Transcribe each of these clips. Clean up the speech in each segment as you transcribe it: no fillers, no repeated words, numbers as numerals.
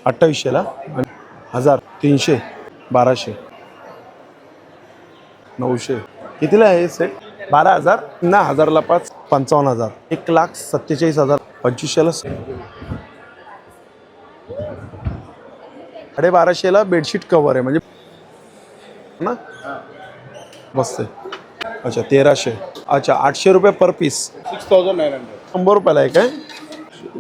2800ला आणि 1000 300 1200 900 कितीला आहे हे सेट? 12,000 ना 1000ला 5 55,000 1,47,000 2500ला 1250ला बेडशीट कवर आहे म्हणजे ना मस्त आहे. अच्छा 1300 अच्छा 800 रुपये पर पीस 6,900. 100 रुपयाला आहे काय?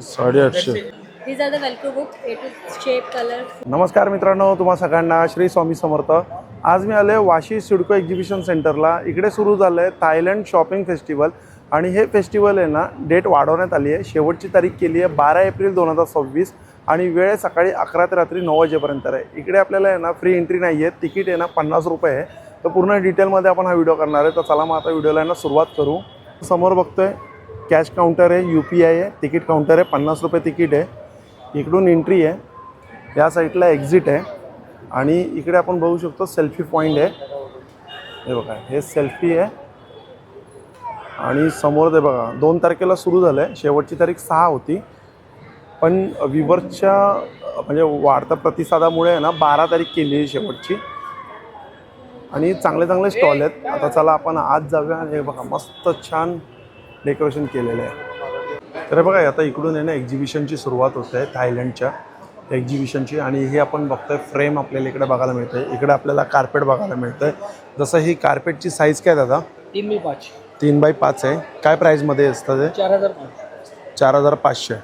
850. These are the Velcro books, A to shape, color. नमस्कार मित्रांनो, तुम्हा सगळ्यांना श्री स्वामी समर्थ. आज मी आले वाशी सिडको एक्झिबिशन सेंटरला. इकडे सुरू झालं आहे थायलंड शॉपिंग फेस्टिवल आणि हे फेस्टिवल आहे ना डेट वाढवण्यात आली आहे. शेवटची तारीख केली आहे 12 एप्रिल 2026 आणि वेळ सकाळी 11 ते रात्री 9 वाजेपर्यंत आहे. इकडे आपल्याला आहे ना फ्री एंट्री नाही आहे, तिकीट आहे ना 50 रुपये आहे. तर पूर्ण डिटेलमध्ये आपण हा व्हिडिओ करणार आहे. तर चला मग आता व्हिडिओला आहे ना सुरुवात करू. समोर बघतोय कॅश काउंटर आहे, UPI आहे, तिकीट काउंटर आहे, 50 रुपये तिकीट आहे. इकडून एंट्री आहे, या साईडला एक्झिट आहे आणि इकडे आपण बघू शकतो सेल्फी पॉईंट आहे. हे बघा हे सेल्फी आहे आणि समोर ते बघा 2 तारखेला सुरू झालं आहे. शेवटची तारीख 6 होती पण व्ह्यूवर्सच्या म्हणजे वाढत्या प्रतिसादामुळे आहे ना 12 तारीख केली आहे शेवटची आणि चांगले चांगले स्टॉल आहेत. आता चला आपण आज जाऊया. हे बघा मस्त छान डेकोरेशन केलेलं आहे. तर बघा आता इकडून आहे ना एक्झिबिशनची सुरुवात होते आहे थायलंडच्या एक्झिबिशनची आणि हे आपण बघतोय फ्रेम आपल्याला इकडे बघायला मिळतं आहे. इकडे आपल्याला कार्पेट बघायला मिळतं आहे. जसं ही कार्पेटची साईज काय दादा? 3x5. 3x5 आहे. काय प्राईजमध्ये असतं ते? 4,500. 4,500.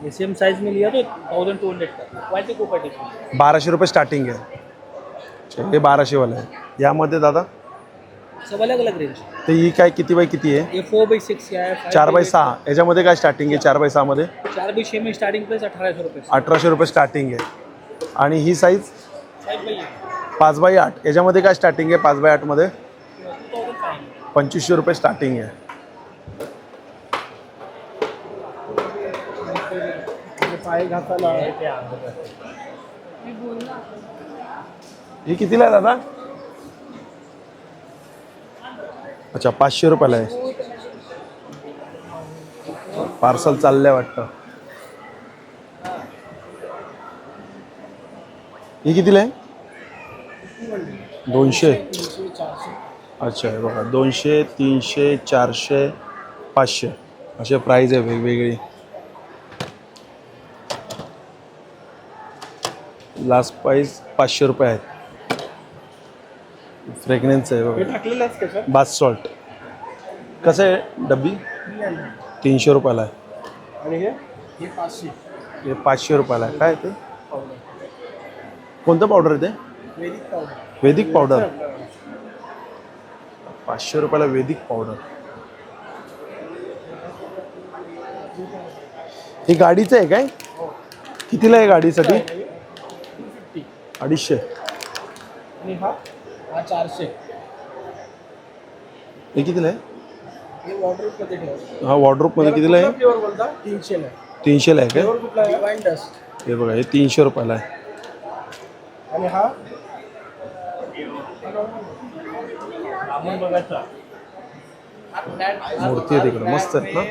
ये सेम साइज में लिया तो 1,200 का. क्वालिटी को क्वालिटी 1200 रुपये स्टार्टिंग आहे. अच्छा, हे 1200 वाला आहे. यामध्ये दादा सब अलग अलग रेंज. तर ही काय किती बाय किती आहे? ये 4x6 का है. 4x6. याच्यामध्ये काय स्टार्टिंग आहे 4x6 मध्ये? 4x6 में स्टार्टिंग प्राइस 1,800 रुपये. 1800 रुपये स्टार्टिंग आहे. आणि ही साईज 5x8. 5x8. याच्यामध्ये काय स्टार्टिंग आहे 5x8 मध्ये? 2,500. 2500 रुपये स्टार्टिंग आहे. ही कितीला आहे दादा? अच्छा 500 रुपयाला आहे. पार्सल चाललंय वाटतं. ही कितीला आहे? 200. अच्छा हे बघा 200 300 400 500 असे प्राईज आहे वेगवेगळी. लास्ट प्राईस 500 रुपये आहेत. फ्रेग्रन्स आहे बघा. बाथ सॉल्ट कसं आहे डब्बी? 300 रुपयाला आहे. आणि हे 500. हे 500 रुपयाला आहे. काय ते कोणतं पावडर आहे ते? वेदिक पावडर. वैदिक पावडर. 500 रुपयाला वैदिक पावडर. ही गाडीचं आहे काय? कितीला आहे गाडीसाठी? 250. आणि हा 400. हे कितीला आहे? हे वॉर्डरोब मध्ये ठेवा. हा वॉर्डरोबमध्ये कितीला आहे? फ्लेवर बोलता 300 ला. 300ला आहे काय? फ्लेवर कुठला आहे? Divine dust. हे बघा हे 300 रुपयाला आहे. आणि हा आपण बघायचा मूर्ती आहे तिकडे मस्त आहेत ना.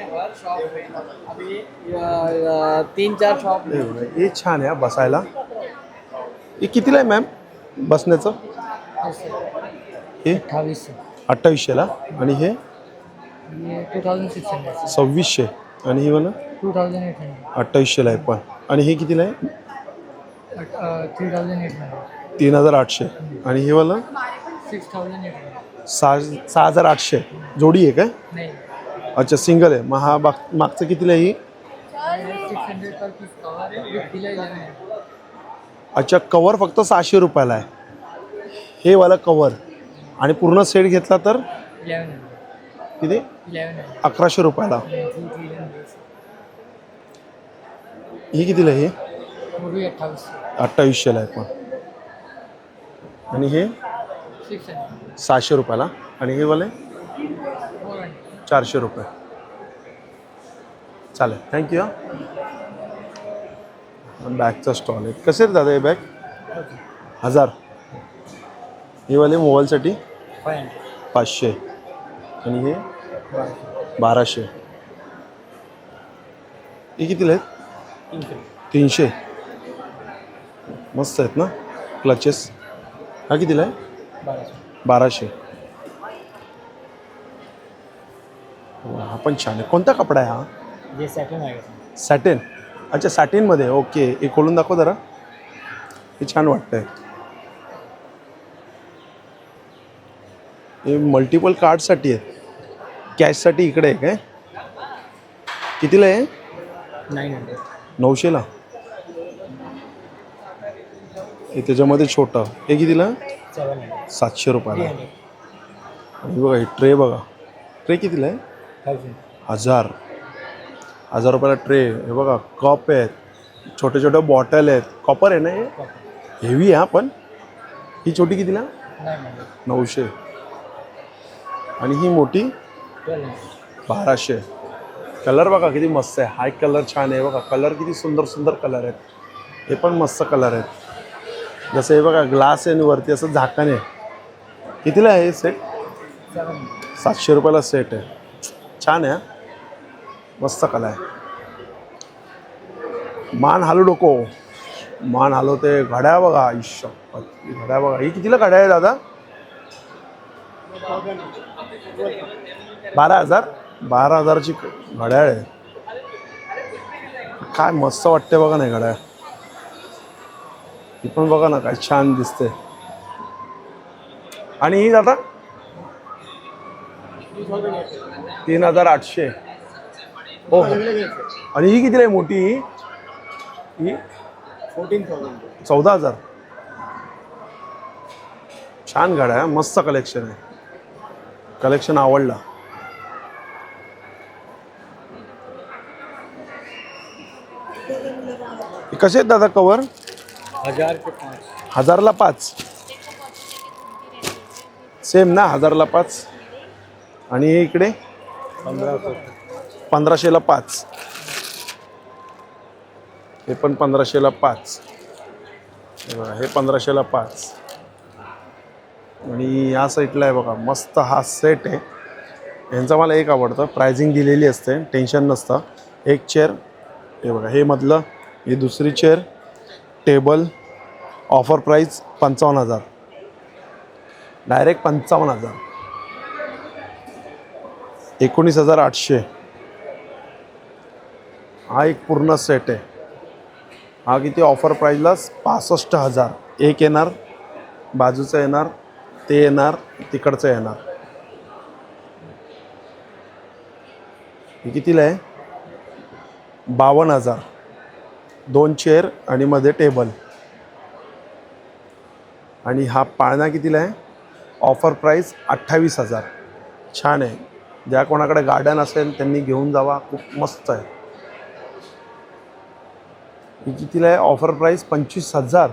3-4 शॉप. हे बघा हे छान आहे हा बसायला. हे कितीला आहे मॅम बसण्याचं? हे 2800ला आणि हे 2600. 2600 आणि ही वाला 2800. 2800ला आहे पण. आणि हे कितीला आहे? 3800. 3800 आणि हे वाला 6800. 6800. जोडी आहे काय? नाही. अच्छा सिंगल आहे. मग हा मागचं कितीला आहे ही? 600 पर पीस कवर है विथ पिलो 11 है. अच्छा कवर फक्त 600 रुपयाला आहे. हे वाला कवर आणि पूर्ण सेट घेतला तर 11 है. किती? 11 है. 1100 रुपयाला. ही कितीला आहे? वो भी 2800. 2800ला आहे पण. आणि हे 600. 600 रुपयाला आणि हे वाले 400. 400 रुपये. चालेल थँक्यू. बॅगचा स्टॉल आहे. कसे रे दादा हे बॅग? 1000. हे वाले मोबाईलसाठी 500 आणि हे 1200. हे कितीला आहेत? 300. मस्त आहेत ना क्लचेस. हा कितीला आहे? 1200. हा पण छान आहे. कोणता कपडा आहे हा? ये सेकंड आहे. सॅटिन. अच्छा सॅटिनमध्ये. ओके, हे खोलून दाखव जरा. हे छान वाटतंय. हे मल्टिपल कार्डसाठी आहे. कॅशसाठी इकडे आहे काय? कितीला आहे? 900. 900ला. हे त्याच्यामध्ये छोटं. हे कितीला? 700. 700 रुपयाला. 300. आणि बघा हे ट्रे बघा. ट्रे कितीला आहे? 1000. 1000 रुपयाला ट्रे. हे बघा कप आहेत, छोटे छोटे बॉटल आहेत. कॉपर आहे ना हे? हेवी आहे पण. ही छोटी कितीला? 900. 900. आणि ही मोठी 1200. 1200. कलर बघा किती मस्त आहे. हा एक कलर छान आहे बघा. कलर किती सुंदर सुंदर कलर आहेत. हे पण मस्त कलर आहेत. जसं हे बघा ग्लास आहे आणि वरती असं झाकण आहे. कितीला आहे हे सेट? 700 रुपयाला सेट आहे. छान आहे. मस्त कला आहे. मान हालू नको. मान हलवते. घड्याळ बघा. आयुष्य घड्याळ बघा. ही कितीला घड्याळ आहे दादा? 12,000. 12,000ची घड्याळ आहे. काय मस्त वाटते बघा नाही घड्याळ. ही पण बघा ना काय छान दिसते. आणि ही दादा 3,800. हो. आणि ही कितीला आहे मोठी? ही 14,000. छान गाड्या आहे. मस्त कलेक्शन आहे. कलेक्शन आवडला. कसे आहेत दादा कवर? 1000 के 5. 1000ला 5. सेम ना 1000ला 5. आणि हे इकडे 1500ला 5. हे पण 1500ला 5. हे 1500ला 5. आणि या साईडला आहे बघा मस्त हा सेट आहे. यांचा मला एक आवडतं. प्राइसिंग दिलेली असते, टेन्शन नसतं. एक चेअर हे बघा. हे मधलं. ही दुसरी chair. Table. Offer price 55,000. Direct 55,000. 19,800. हा एक पूर्ण सेट आहे. हा किती ऑफर प्राईजला? 65,000. एक येणार, बाजूचं येणार, ते येणार, तिकडचं येणार. हे कितीला आहे? 52,000. 2 चेअर आणि मध्ये टेबल. आणि हा पाळणा कितीला आहे? Offer price 28,000. छान आहे. ज्या कोणाकडे गार्डन असेल त्यांनी घेऊन जावा. खूप मस्त आहे. ही कितीला आहे? Offer price 25,000.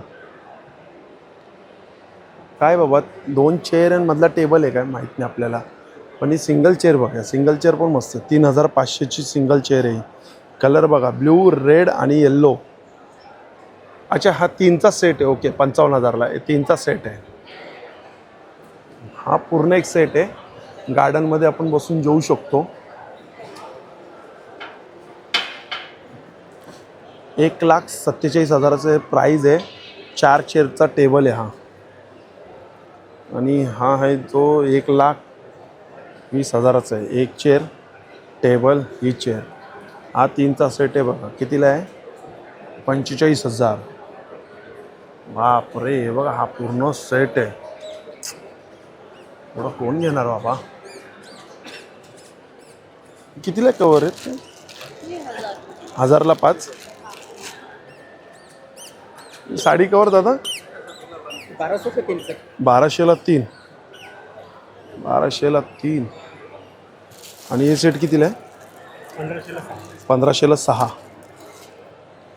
काय बाबा 2 चेअर आणि मधला टेबल आहे काय माहीत नाही आपल्याला. पण ही सिंगल चेअर बघा. सिंगल चेअर पण मस्त. 3,500ची सिंगल चेअर आहे. कलर बघा ब्ल्यू, रेड आणि येल्लो. अच्छा हा 3चा सेट आहे. ओके 55,000ला 3चा सेट आहे. हा पूर्ण एक सेट आहे. गार्डनमध्ये आपण बसून जेवू शकतो. 1,47,000चं प्राईज आहे. 4 चेअरचा टेबल आहे हा. आणि हा आहे जो 1,20,000चा आहे. एक चेअर, टेबल, ही चेअर. हा 3चा सेट आहे बघा. कितीला आहे? 45,000. बापरे. हे बघा हा पूर्ण सेट आहे. एवढा कोण घेणार बाबा? कितीला कवर आहेत? 1000ला 5. साडी कवर दादा 1200 के 3 सेट. 1200ला 3. 1200ला 3. आणि हे सेट कितीला आहे? 1500ला 6.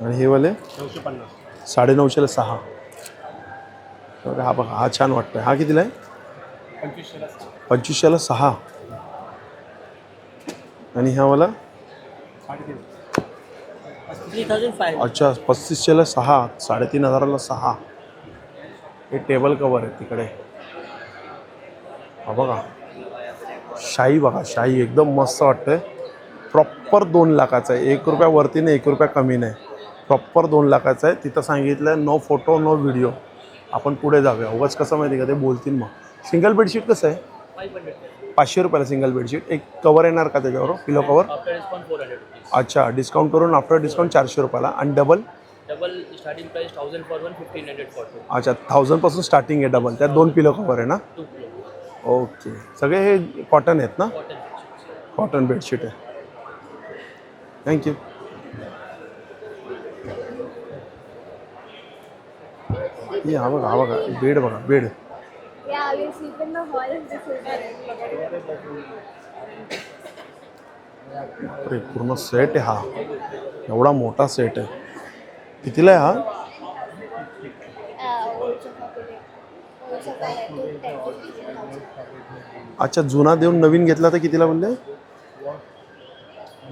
आणि हे वाले 950. 6.5. हा बघा हा छान वाटतोय. हा कितीला आहे? 2500ला 6. आणि ह्या वाला 3500. अच्छा 3500ला 6. 3,500ला 6. हे टेबल कवर आहे तिकडे. हा बघा शाही बघा. शाही एकदम मस्त वाटतंय. प्रॉपर 2 लाखाचा आहे. 1 रुपया वरती नाही, 1 रुपया कमी नाही. प्रॉपर 2 लाखाचं आहे. तिथं सांगितलं नो फोटो नो व्हिडिओ. आपण पुढे जाऊया. उगाच कसं माहिती का ते बोलतील मग. सिंगल बेडशीट कसं आहे? 500. 500 रुपयाला सिंगल बेडशीट. एक कवर येणार का त्याच्यावर, pillow cover? After discount 400 rupees. अच्छा, डिस्काउंट करून आफ्टर डिस्काउंट 400 रुपयाला. आणि double? Double starting price 1000 for one, 1500 for two. अच्छा, 1000 पासून स्टार्टिंग आहे डबल. त्यात 2 पिलो कवर आहे ना? 2 किलो ओके. सगळे हे कॉटन आहेत ना? कॉटन. कॉटन बेडशीट आहे. थँक्यू. हे हा बघा बेड बघा, bed. Yeah, we'll sleep in the hall and just sit there. अरे पूर्ण सेट आहे हा. एवढा मोठा सेट आहे. कितीला आहे हा? Old sofa pillow. Old sofa like 210. अच्छा, जुना देऊन नवीन घेतला तर कितीला म्हणले?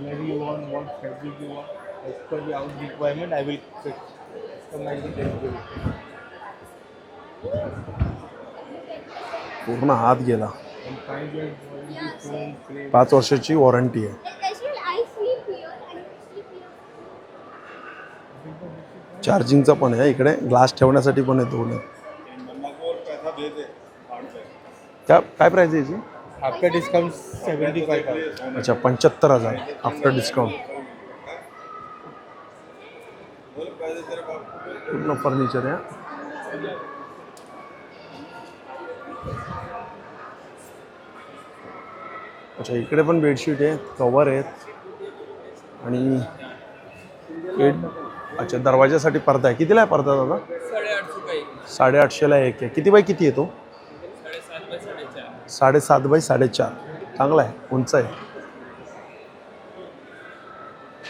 Maybe you want what fabric you want. As per your requirement, I will customize it and give it. पूर्ण हात गेला. And 5 years warranty, phone, frame. 5 वर्षाची वॉरंटी आहे. Actually, I sleep here. I sleep here. चार्जिंगचा पण आहे इकडे. Glass ठेवण्यासाठी पण आहे दोन. काय प्राइस आहे याची? After discount 75,000. अच्छा, 75,000 आफ्टर डिस्काउंट. पूर्ण फर्निचर आहे. अच्छा, इकडे पण बेडशीट आहे, कवर आहेत आणि बेड. अच्छा, दरवाजासाठी पडदा आहे. कितीला आहे पडदा दादा? 850ला एक आहे. किती बाय किती आहे तो? 7.5 बाय 4.5. चांगला आहे, उंच आहे.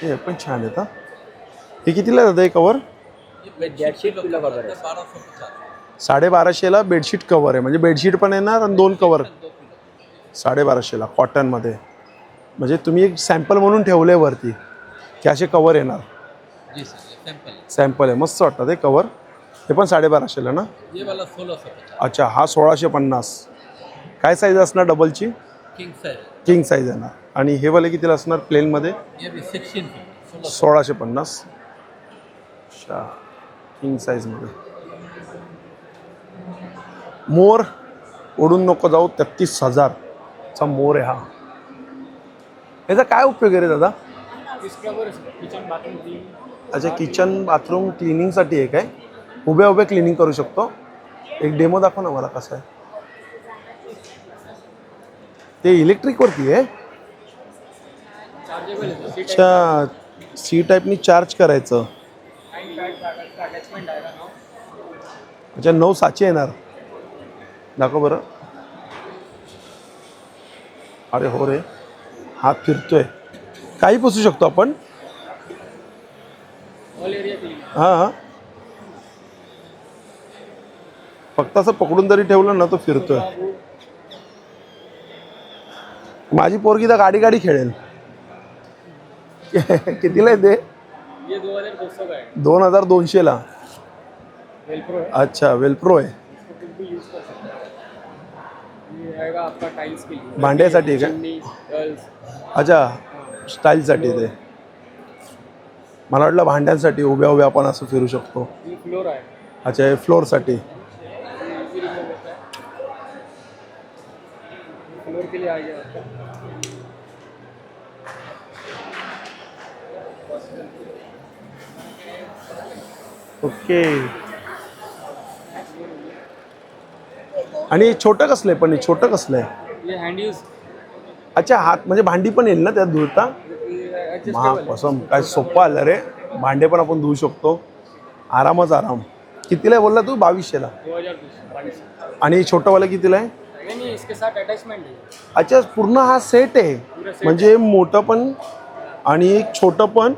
हे पण छान आहेत हा. हे कितीला आहे दादा हे कवर? बेडशीट पिलो कवर आहे. 1250ला बेडशीट कवर आहे. म्हणजे बेडशीट पण येणार आणि 2 कवर. 1250ला कॉटनमध्ये. म्हणजे तुम्ही एक सॅम्पल म्हणून ठेवले वरती की असे कवर येणार. जी सर, सॅम्पल. सॅम्पल आहे, मस्त वाटतं ते कवर. हे पण 1250ला ना? ये वाला 1650. अच्छा, हा 1650. काय साईज असणार डबलची? King size. किंग साईज येणार. आणि हे वाले कितीला असणार प्लेनमध्ये? ये भी 1650. 1650. अच्छा, किंग साईजमध्ये. मोर ओढून नको जाऊ. 33,000चा मोर आहे हा. याचा काय उपयोग आहे रे दादा? Kitchen bathroom clean. अच्छा, किचन बाथरूम क्लिनिंगसाठी आहे काय? उभ्या उभ्या क्लिनिंग करू शकतो. एक डेमो दाखव ना मला कसं आहे ते. इलेक्ट्रिकवरती आहे. चार्जेबल आहे. अच्छा, सी टाईपनी चार्ज करायचं. अटॅचमेंट आहे ना. अच्छा, 9 साचे येणार. दाखव बरं. अरे हो रे, हात फिरतोय. काही पुसू शकतो आपण. All area clean. हां, फक्त असं पकडून जरी ठेवलं ना तो फिरतोय. माझी पोरगी तर गाडी गाडी खेळेल. कितीला आहे ते? ये 2200 का है. 2200ला. वेलप्रो है. अच्छा, वेलप्रो आहे. इसको कुछ भी यूज कर सकते हैं. ये आएगा आपका टाइल्स के लिए. भांड्यासाठी आहे का? Chimney, girls. अच्छा, स्टाईलसाठी ते. मला वाटलं भांड्यांसाठी उभ्या उभ्या आपण असं फिरू शकतो. ये फ्लोर है. अच्छा, हे फ्लोअरसाठी. फ्लोर के लिए आ गया आपका. ओके. आणि हे छोटं कसलं आहे पण? हे छोटं कसलं आहे? ये हैंड यूज. अच्छा, हात म्हणजे भांडी पण येईल ना त्यात धुता? एडजस्टेबल है. महापसम, काय सोपं आलं रे. भांडे पण आपण धुवू शकतो. आरामच आराम. कितीला आहे बोलला तू? 2200ला. 2200. आणि छोटंवालं कितीला आहे? नहीं, इसके साथ अटैचमेंट है. अच्छा, पूर्ण हा सेट आहे. म्हणजे मोठं पण आणि एक छोटं पण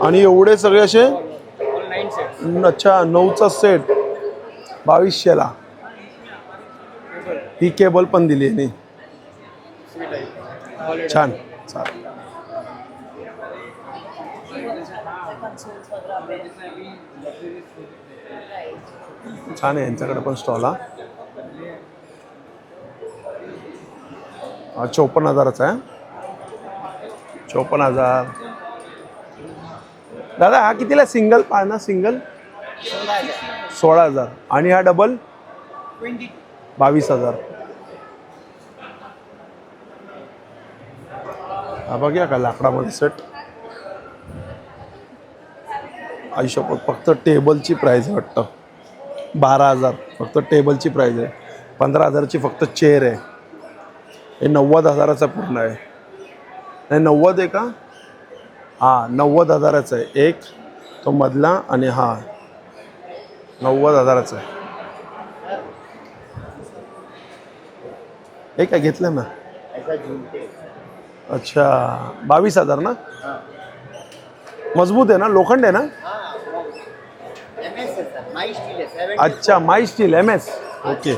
आणि एवढे सगळे असे. All 9 sets. अच्छा, 9चा सेट 2200ला. ही केबल पण दिली आहे नाही. स्वीट आहे. छान. चालेल. छान आहे यांच्याकडे पण स्टॉल हा. 54,000चा आहे. 54,000. दादा हा कितीला सिंगल पाळणा सिंगल 16,000 आणि हा डबल 22,000. हा बघूया का लाकडामध्ये सेट. आयुष्यभर फक्त टेबलची प्राईज आहे वाटतं 12,000 फक्त टेबलची प्राईज आहे. 15,000ची फक्त चेअर आहे. हे 90,000चा पूर्ण आहे. नाही 90 आहे का? हां 90,000चा आहे. एक तो मधला आणि हा 90,000चा आहे. हे काय घेतलं ना? अच्छा 22,000 ना? मजबूत आहे ना? लोखंड आहे ना? अच्छा माई स्टील MS. ओके.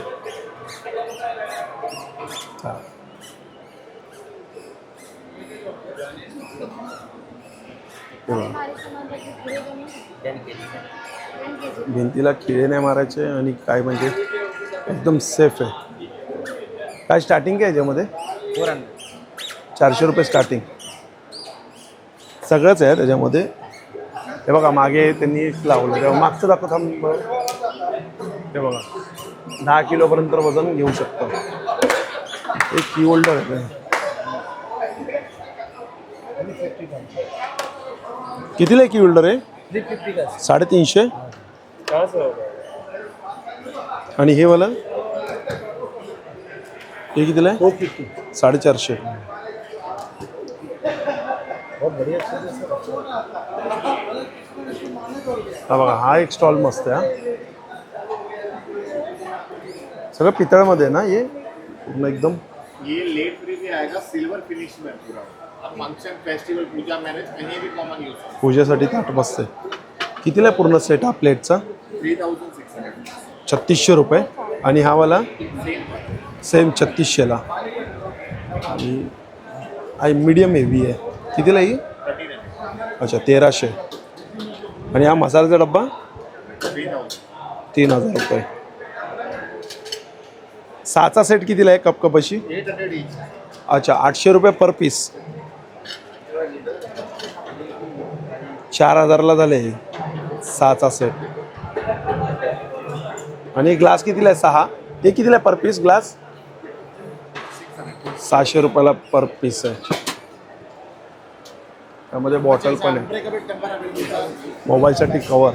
भिंतीला खिळे नाही मारायचे आणि काय म्हणजे एकदम सेफ आहे. काय स्टार्टिंग काय याच्यामध्ये? 400 रुपये स्टार्टिंग. सगळंच आहे त्याच्यामध्ये. हे बघा मागे त्यांनी लावलं तेव्हा मागचं दाखव थांब. हे बघा 10 किलोपर्यंत वजन घेऊ शकतो. एक की होल्डर आहे. कितीला की होल्डर आहे? 350. आणि हे वाला हे कितीला आहे? 450. हा बघा हा एक स्टॉल मस्त आहे. सगळं पितळमध्ये आहे ना हे पूर्ण एकदम. ये लेट फ्री आएगा सिल्वर फिनिश में पूरा. अब फंक्शन फेस्टिवल पूजा मैरिज कहीं भी कॉमन यूज. पूजेसाठी ताट मस्त आहे. कितीला आहे पूर्ण सेट हा प्लेटचा? 3600. 3600 रुपये. आणि हा वाला सेम 3600ला. आणि मीडियम हेवी आहे. कितीला ही? अच्छा 1300. आणि हा मसाल्याचा डब्बा 3,000 रुपये. 6चा सेट कितीला आहे कप कपाशी? 800 each. अच्छा 800 रुपये पर पीस. 4,000ला झाले 6चा सेट. आणि ग्लास कितीला आहे? 6. हे कितीला आहे पर पीस ग्लास? 600 रुपयाला पर पीस आहे. त्यामध्ये बॉटल पण आहे. मोबाईलसाठी कवर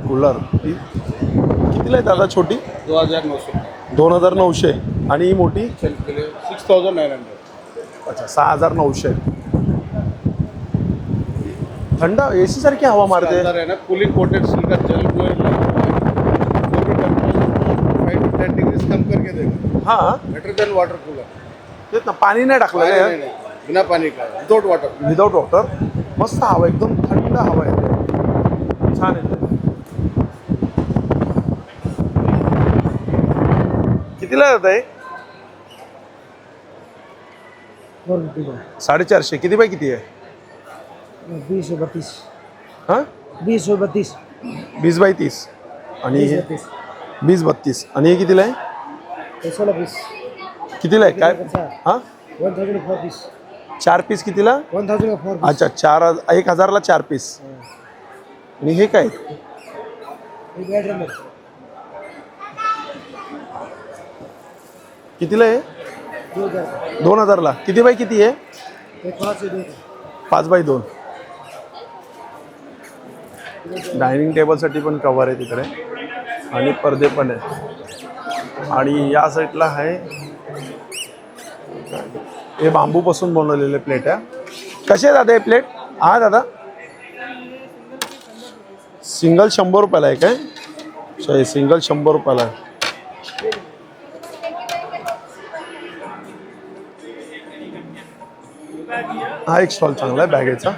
कूलर. कितीला आहे दादा छोटी? 2,900. 2,900. आणि ही मोठी? 6,900. अच्छा 6,900. थंड AC सारखी हवा मारते. अंदर है ना कूलिंग कोटेड सिल्कर जेल को 5 to 10 डिग्रीज कम करके देगा. हां बेटर देन वाटर कूलर. तेच ना पाणी नाही टाकलं नहीं, का? नहीं, बिना पानी का विदाउट वाटर. Without water. मस्त हवा एकदम थंड हवा येते. छान येते. कितीला जात आहे? 450. किती बाय किती आहे? 20 और 32. हां 20 और 32. 20 बाय 30. आणि हे 20 32. आणि हे कितीला आहे? 16 पीस. कितीला आहे काय? हां 1004 पीस. 4 पीस कितीला? 1004 पीस. अच्छा 1,000ला 4 पीस. आणि हे काय? एक बेड नंबर. कितीला आहे? 2000. 2,000ला. किती बाय किती आहे? एक 5 से 2. 5 बाय 2. डायनिंग टेबलसाठी पण कवर आहे तिकडे आणि पडदे पण आहे. आणि या साईडला आहे हे बांबूपासून बनवलेले प्लेट आहे. कसे दादा हे प्लेट? हा दादा सिंगल 100 रुपयाला आहे काय? अच्छा हे सिंगल 100 रुपयाला आहे. हा एक स्टॉल चांगला आहे बॅगेचा.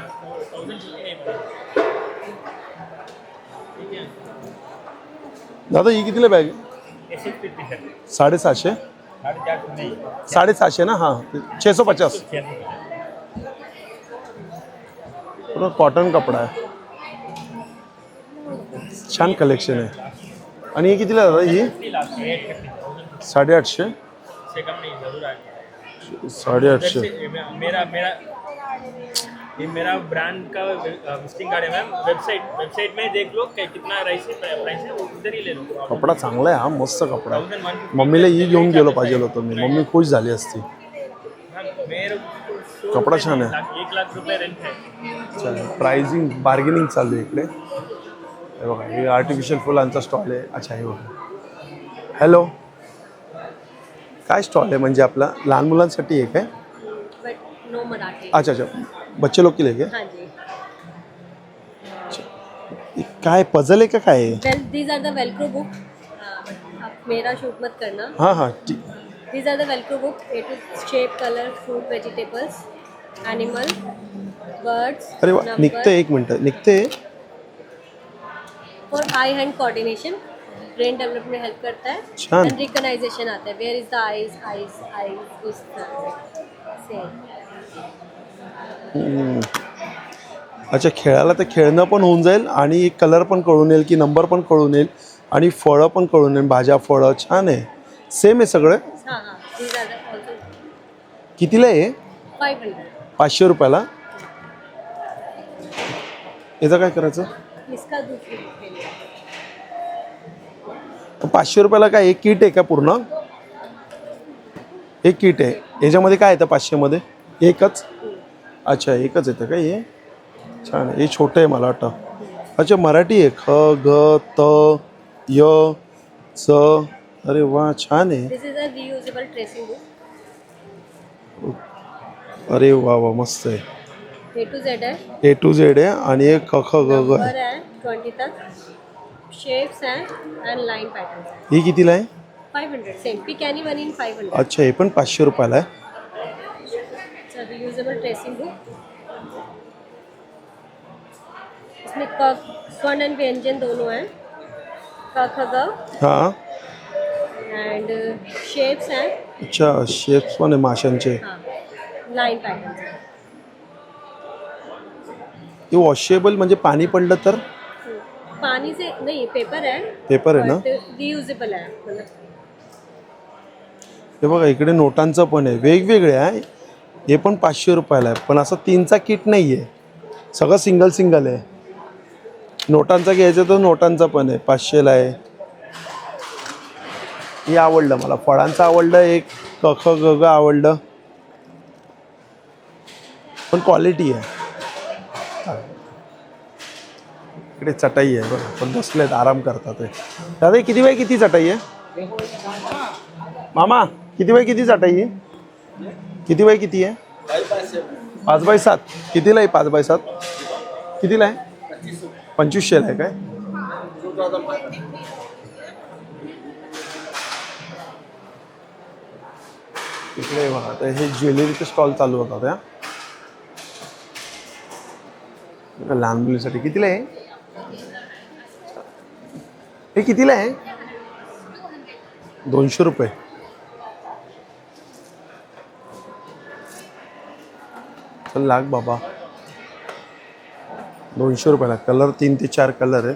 दादा ही कितीला बॅग? 750. 750 ना. हां 650. पूर्ण कॉटन कपडा आहे. छान कलेक्शन आहे. आणि ही कितीला दादा ही? 850. 850. ये मेरा ब्रांड का विजिटिंग कार्ड है मैम। वेबसाइट में देख लो क्या कितना प्राइस है, वो उधर ही ले लो। कपडा चांगला आहे हा, मस्त कपडा आहे. 1150 मम्मीला ही घेऊन गेलो पाहिजे होतं मी, मम्मी खुश झाली असती. मेरे कपडा छान आहे. 1 लाख रुपये रेंट है। प्राइसिंग बार्गेनिंग चालू आहे इकडे. हे बघा, हे आर्टिफिशियल फुलांचा स्टॉल आहे. अच्छा, हे बघा. हॅलो, काय स्टॉल आहे म्हणजे आपला लहान मुलांसाठी आहे काय? But no Marathi. अच्छा अच्छा, बच्चे लोग के लिए क्या? हाँ जी. काय पजल आहे का काय आहे? Well these are the velcro book. आप मेरा शूट मत करना. हां हां, these are the velcro book. A to shape, colour, fruit, vegetables, animal, birds. अरे वा, निघते. एक मिनटं, निघते. For eye hand coordination, brain development में हेल्प करता है. छान. एंड रिकग्नाइजेशन आता है. Where is the eyes is same. अच्छा, खेळायला तर खेळणं पण होऊन जाईल आणि एक कलर पण कळून येईल की नंबर पण कळून येईल आणि फळं पण कळून येईल, भाज्या फळं. छान आहे. सेम आहे सगळं. हाँ हाँ. दीज आर द ऑल्सो कितीला आहे? 500. 500 रुपयाला. याचं काय करायचं? इसका दूसरी बुक ले लिया. 500 रुपयाला काय एक किट आहे का पूर्ण? एक किट आहे. याच्यामध्ये काय येतं 500मध्ये? एकच? अच्छा, एकच येतं का हे? छान आहे. हे छोटं आहे मला वाटतं. अच्छा, मराठी आहे. ख ग त य च. अरे वा, छान आहे. This is a reusable tracing book. अरे वा वा, मस्त आहे. ए टू जेड है. A to Z आहे आणि एक ख ख ग ग नंबर आहे. है 20 तक. शेप्स हैं एंड लाइन पैटर्न्स हैं. ही कितीला आहे? 500 same. Pick any one in 500. अच्छा, हे पण 500 रुपयाला आहे. It's a reusable tracing book. इसमें क स्वर्ण एंड व्यंजन दोनों हैं. क ख ग हां, एंड शेप्स हैं. अच्छा, शेप्स पण आहे माशांचे. हाँ, लाइन पैटर्न्स हैं. हे वॉशेबल म्हणजे पाणी पडलं तर पानी से नहीं, पेपर है. पेपर आहे ना. रियूजेबल है मतलब. हे बघा, इकडे नोटांचं पण आहे. वेगवेगळे आहे. हे पण 500 रुपयाला आहे, पण असं 3चा किट नाही आहे. सगळं सिंगल सिंगल आहे. नोटांचा घ्यायचं तर नोटांचा पण आहे. 500ला आहे. हे आवडलं मला. फळांचं आवडलं. एक क ख ग ग आवडलं, पण क्वालिटी आहे. इकडे चटाई आहे बघा, पण बसलेत, आराम करतात. दादा, हे किती बाय किती चटाई आहे? मामा, किती बाय किती चटाई आहे? किती बाय किती आहे? 5x7. कितीला आहे 5x7? कितीला आहे? 2500ला आहे काय? इकडे बघा, तर हे ज्वेलरीचे स्टॉल चालू होतात. त्या लहान मुलीसाठी कितीला आहे? हे कितीला आहे? 200 रुपये. चल लाग बाबा. 200 रुपयाला. कलर 3 ते 4 कलर आहे.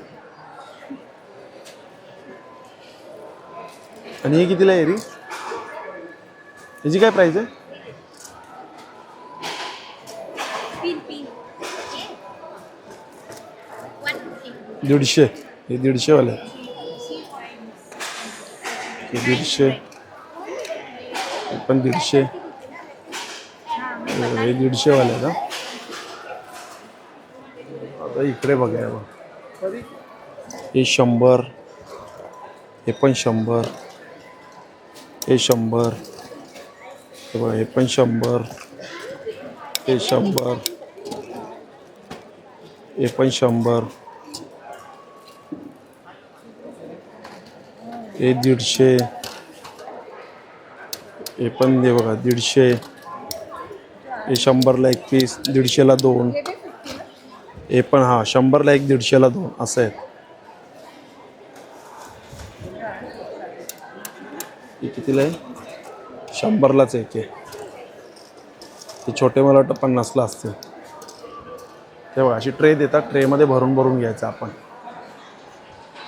आणि हे कितीला आहे री? ह्याची काय प्राइस आहे? Pin pin 150. हे 150 वाले. हे 150. हे पण 150. हे 150 वाले ना. आता इकडे बघा बघ. हे 100. हे पण 100. हे 100. हे बघा, हे पण 100. हे 100. हे पण 100. हे 150. हे पण दे बघा 150. हे 100ला 1 पीस, 150ला 2. हे पण हा 100ला 1, 150ला 2 असं आहे. हे कितीला आहे? 100लाच 1 आहे. ते छोटे मला वाटतं 50ला असतील. ते बघा, अशी ट्रे देतात. ट्रेमध्ये भरून भरून घ्यायचं आपण.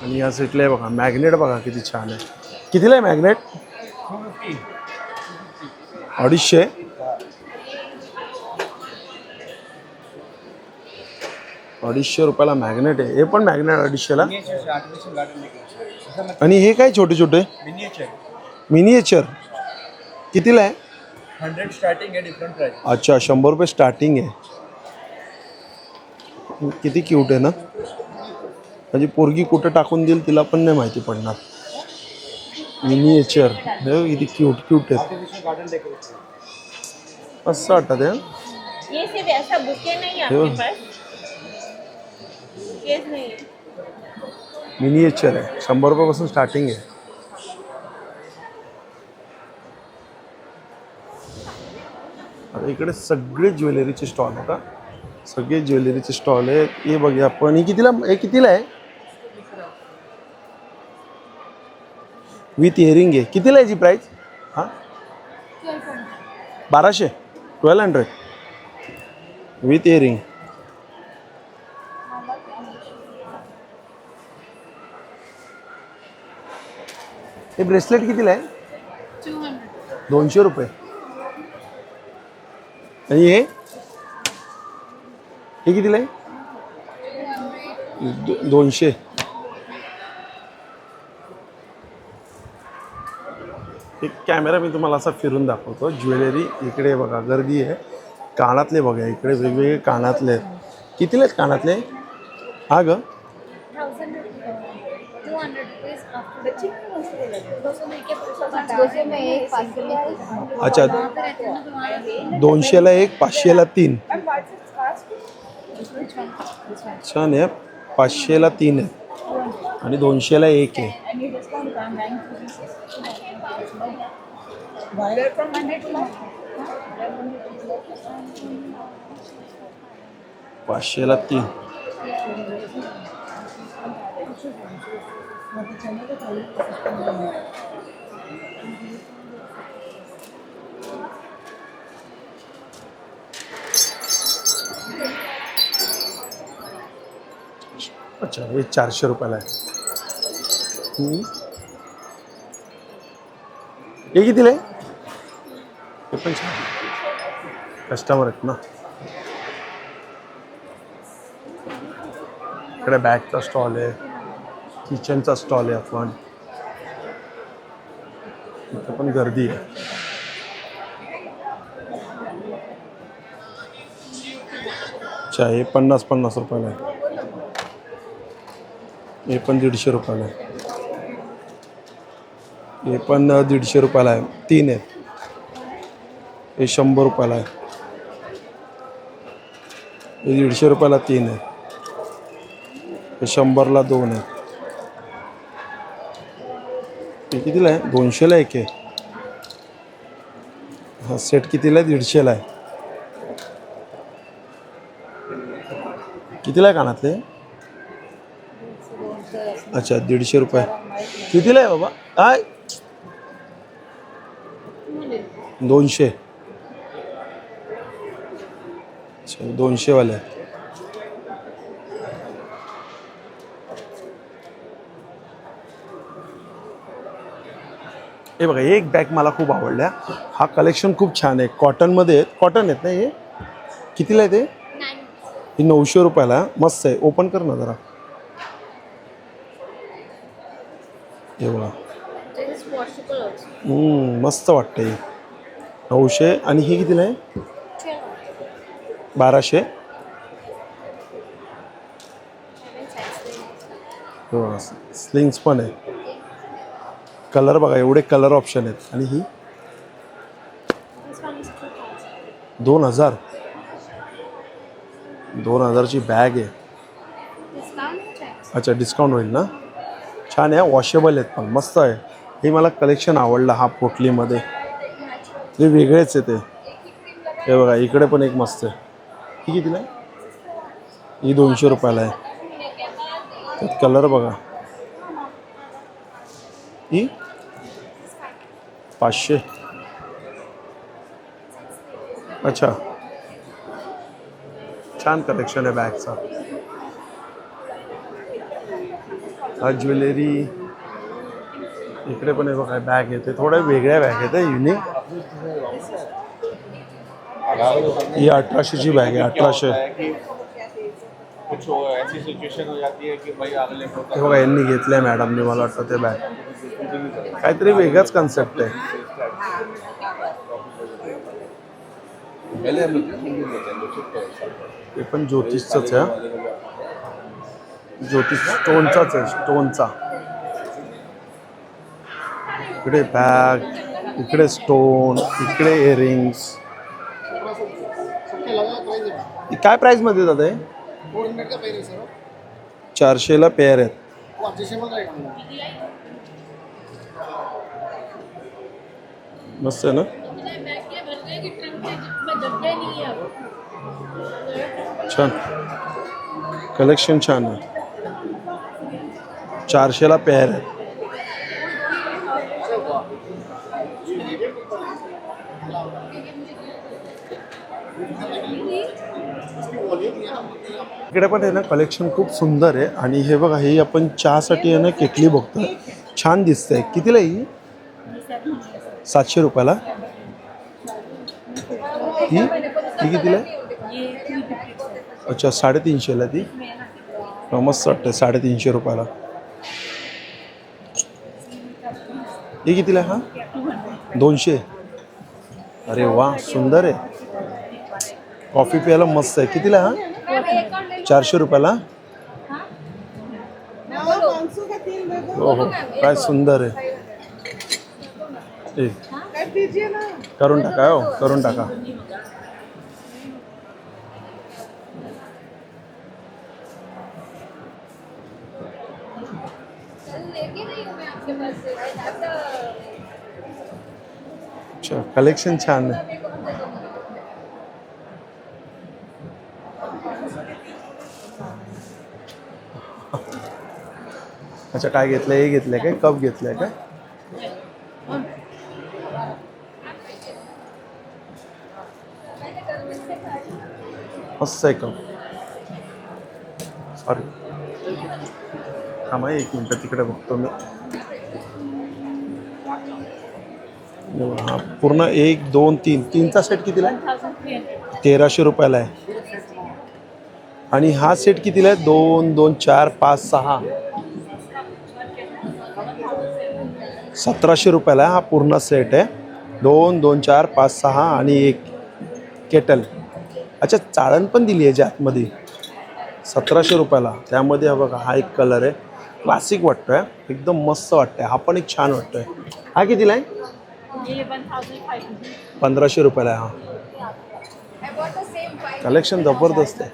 आणि या साईडला आहे बघा, मॅग्नेट बघा किती छान आहे. कितीला आहे मॅग्नेट? 250. 250 रुपयाला मॅग्नेट आहे. हे पण मॅग्नेट 250ला. आर्टिफिशियल गार्डन लेके आणि हे काय छोटे छोटे मिनिएचर मिनिएचर कितीला आहे? 100 स्टार्टिंग है, डिफरेंट प्राइस. अच्छा 100 रुपये स्टार्टिंग आहे. किती क्यूट आहे ना. म्हणजे पोरगी कुठं टाकून देईल तिला पण नाही माहिती पडणार. मिनिएचर हे किती क्यूट क्यूट आहेत. Artificial garden decoration. मस्त वाटतं ते. ये सिर्फ ऐसा बुके नहीं है हो. आपके पास? केस नहीं है. मिनिएचर आहे 100 रुपयापासून स्टार्टिंग आहे. आता इकडे सगळे ज्वेलरीचे स्टॉल आहेत का. सगळे ज्वेलरीचे स्टॉल आहेत. हे बघूया आपण. हे कितीला आहे? विथ इयरिंग आहे. कितीला आहे याची प्राईस? हां 1200 1200 विथ इयरिंग. हे ब्रेसलेट कितीला आहे? 200 रुपये. आणि हे कितीला आहे? 200. एक कॅमेरा मी तुम्हाला असा फिरून दाखवतो. ज्वेलरी इकडे बघा गर्दी आहे. कानातले बघा इकडे वेगवेगळे कानातले आहेत. कितीला आहेत कानातले? हा ग 200 में एक 500 में एक. अच्छा 200ला एक 500ला 3. छान आहे. 500ला 3 आहे आणि 200ला 1 आहे. 500ला 3. अच्छा हे 400 रुपयाला आहे. हे कितीला आहे? हे पण छान. कस्टमर आहेत ना. इकडे बॅगचा स्टॉल आहे. किचनचा स्टॉल आहे. आपण इथं पण गर्दी आहे. अच्छा हे 50 रुपयाला आहे. हे पण 150 रुपयाला आहे. हे पण 150 रुपयाला आहे. 3 आहेत. हे 100 रुपयाला आहे. हे 150 रुपयाला 3 आहे. हे 100ला 2 आहे. हे कितीला आहे? 200ला 1 आहे. हा सेट कितीला आहे? 150ला आहे. कितीला आहे कानातले? अच्छा 150 रुपये. कितीला आहे बाबा? काय 200. अच्छा 200 वाले. हे बघा एक बॅग मला खूप आवडल्या. हा कलेक्शन खूप छान आहे. कॉटनमध्ये आहेत. कॉटन आहेत ना हे? कितीला आहे ते? ही 900 रुपयाला. मस्त आहे. ओपन कर ना जरा. हे बघा मस्त वाटतं हे. 900. आणि हे कितीला आहे? 1200. हे बघा स्लिंग्स पण आहे. कलर बघा एवढे कलर ऑप्शन आहेत. आणि ही 2000. 2000ची बॅग आहे. अच्छा डिस्काउंट होईल ना. छान आहे. वॉशेबल आहेत पण मस्त आहे. हे मला कलेक्शन आवडलं. हा पोटलीमध्ये ते वेगळेच आहे ते. हे बघा इकडे पण एक मस्त आहे. ही कितीला आहे? ही 200 रुपयाला आहे. त्यात कलर बघा. ही 500. अच्छा छान कलेक्शन आहे बॅगचा. हा ज्वेलरी इकडे पण आहे बघा. बॅग येते थोड्या वेगळ्या बॅग आहेत युनिक. ही 1800ची बॅग आहे. 1800. कुछ ऐसी सिचुएशन हो जाती है कि भाई अगले को हे बघा यांनी घेतलंय मॅडमने, मला वाटतं ते बॅग काहीतरी वेगळाच कन्सेप्ट आहे. हे पण ज्योतिषचंच आहे हा. ज्योतिष स्टोनचाच आहे, स्टोनचा. इकडे बॅग, इकडे स्टोन, इकडे इयरिंग्स. काय प्राइस मध्ये जात आहे? 400 का पेयर है सर 400ला पेअर आहेत. वो एडजस्टेबल रहेगा मस्त आहे ना. छान कलेक्शन, छान आहे. 400ला पेअर आहे. इकडे पण आहे ना कलेक्शन खूप सुंदर आहे. आणि हे बघा, हे आपण चहासाठी आहे ना केटली बघतोय, छान दिसतंय. कितीला ही? 700 रुपयाला. ही कितीला आहे? अच्छा 350ला ती. मस्त वाटतं 350 रुपयाला. ही कितीला आहे? हा 200. अरे वा, सुंदर आहे. कॉफी प्यायला मस्त आहे. कितीला हा? 400 रुपयाला. हो हो, काय सुंदर आहे. करून टाका, हो करून टाका. अच्छा, कलेक्शन छान आहे. अच्छा, काय घेतलंय? हे घेतलंय काय? कप घेतलंय काय? मस्त आहे कप. सॉरी, थांबा 1 मिनटं, तिकडे बघतो मी. हा पूर्ण 1 2 3 3चा सेट कितीला आहे? 1300 रुपयाला आहे. आणि हा सेट कितीला आहे? 2 2 4 5 6 1700 रुपयाला आहे. हा पूर्ण सेट आहे. 2 2 4 5 6 आणि 1 केटल. अच्छा, चाळण पण दिली आहे याच्या आतमध्ये. 1700 रुपयाला. त्यामध्ये हा बघा, हा एक कलर आहे, क्लासिक वाटतोय, एकदम मस्त वाटतंय. हा पण एक छान वाटतोय. हा कितीला आहे? 1500 रुपयाला आहे. हा कलेक्शन जबरदस्त आहे.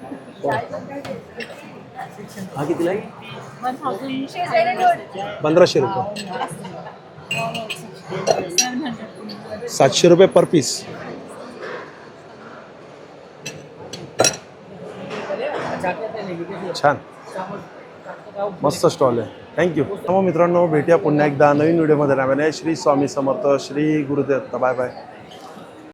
हा कितीला आहे? 1500 रुपये. 700 रुपये पर पीस. छान, मस्त स्टॉल आहे. थँक्यू. मग मित्रांनो, भेटूया पुन्हा एकदा नवीन व्हिडिओमध्ये. नव्याने श्री स्वामी समर्थ, श्री गुरुदेव. Bye bye.